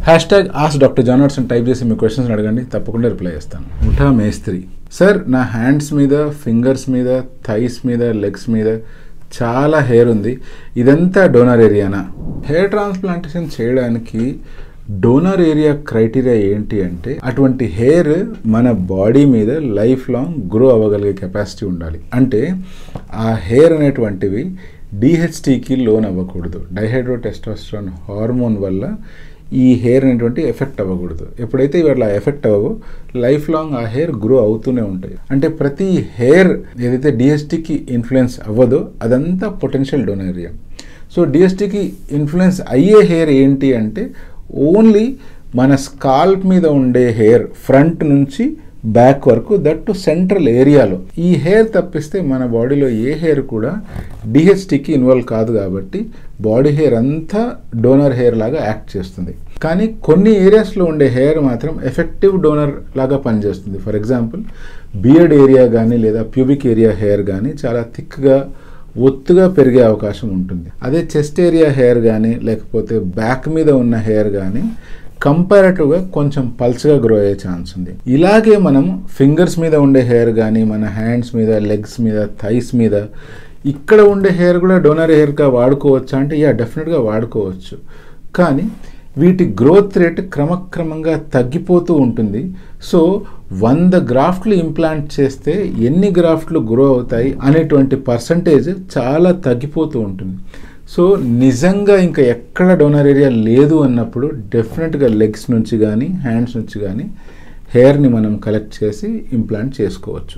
Hashtag ask doctor John Watson type చేసి మీ questions అడగండి, తప్పకుండా రిప్లై చేస్తాను. ముఠా మేస్త్రి సార్, నా హ్యాండ్స్ మీద, ఫింగర్స్ మీద, థైస్ మీద, లెగ్స్ మీద చాలా హెయిర్ ఉంది, ఇదంతా డోనర్ ఏరియానా? హెయిర్ ట్రాన్స్ప్లాంటేషన్ చేయడానికి డోనర్ ఏరియా క్రైటీరియా ఏంటి అంటే, అటువంటి హెయిర్ మన బాడీ మీద లైఫ్ లాంగ్ గ్రో అవ్వగలిగే కెపాసిటీ ఉండాలి. అంటే ఆ హెయిర్ అనేటువంటివి డిహెచ్టీకి లోన్ అవ్వకూడదు. డైహైడ్రోటెస్టోస్టెరాన్ హార్మోన్ వల్ల ఈ హెయిర్ అనేటువంటి ఎఫెక్ట్ అవ్వకూడదు. ఎప్పుడైతే ఇవి అట్లా ఎఫెక్ట్ అవ్వవో లైఫ్ లాంగ్ ఆ హెయిర్ గ్రో అవుతూనే ఉంటాయి. అంటే ప్రతి హెయిర్ ఏదైతే డిహెచ్టీకి ఇన్ఫ్లుయెన్స్ అవ్వదో అదంతా పొటెన్షియల్ డోనర్ ఏరియా. సో డిహెచ్టీకి ఇన్ఫ్లుయెన్స్ అయ్యే హెయిర్ ఏంటి అంటే ఓన్లీ మన స్కాల్ప్ మీద ఉండే హెయిర్, ఫ్రంట్ నుంచి బ్యాక్ వరకు, దట్ టు సెంట్రల్ ఏరియాలో. ఈ హెయిర్ తప్పిస్తే మన బాడీలో ఏ హెయిర్ కూడా డిహెచ్టీకి ఇన్వాల్వ్ కాదు. కాబట్టి బాడీ హెయిర్ అంతా డోనర్ హెయిర్ లాగా యాక్ట్ చేస్తుంది. కానీ కొన్ని ఏరియాస్లో ఉండే హెయిర్ మాత్రం ఎఫెక్టివ్ డోనర్ లాగా పనిచేస్తుంది. ఫర్ ఎగ్జాంపుల్ బియర్డ్ ఏరియా కానీ లేదా ప్యూబిక్ ఏరియా హెయిర్ కానీ చాలా థిక్గా ఒత్తుగా పెరిగే అవకాశం ఉంటుంది. అదే చెస్ట్ ఏరియా హెయిర్ కానీ లేకపోతే బ్యాక్ మీద ఉన్న హెయిర్ కానీ కంపారేటివ్గా కొంచెం పల్చగా గ్రో అయ్యే ఛాన్స్ ఉంది. ఇలాగే మనం ఫింగర్స్ మీద ఉండే హెయిర్ కానీ, మన హ్యాండ్స్ మీద, లెగ్స్ మీద, థైస్ మీద ఇక్కడ ఉండే హెయిర్ కూడా డోనర్ హెయిర్గా వాడుకోవచ్చా అంటే డెఫినెట్గా వాడుకోవచ్చు. కానీ వీటి గ్రోత్ రేట్ క్రమక్రమంగా తగ్గిపోతూ ఉంటుంది. సో 100 గ్రాఫ్ట్లు ఇంప్లాంట్ చేస్తే ఎన్ని గ్రాఫ్ట్లు గ్రో అవుతాయి అనేటువంటి పర్సంటేజ్ చాలా తగ్గిపోతూ ఉంటుంది. సో నిజంగా ఇంకా ఎక్కడ డోనర్ ఏరియా లేదు అన్నప్పుడు డెఫినెట్గా లెగ్స్ నుంచి కానీ హ్యాండ్స్ నుంచి కానీ హెయిర్ని మనం కలెక్ట్ చేసి ఇంప్లాంట్ చేసుకోవచ్చు.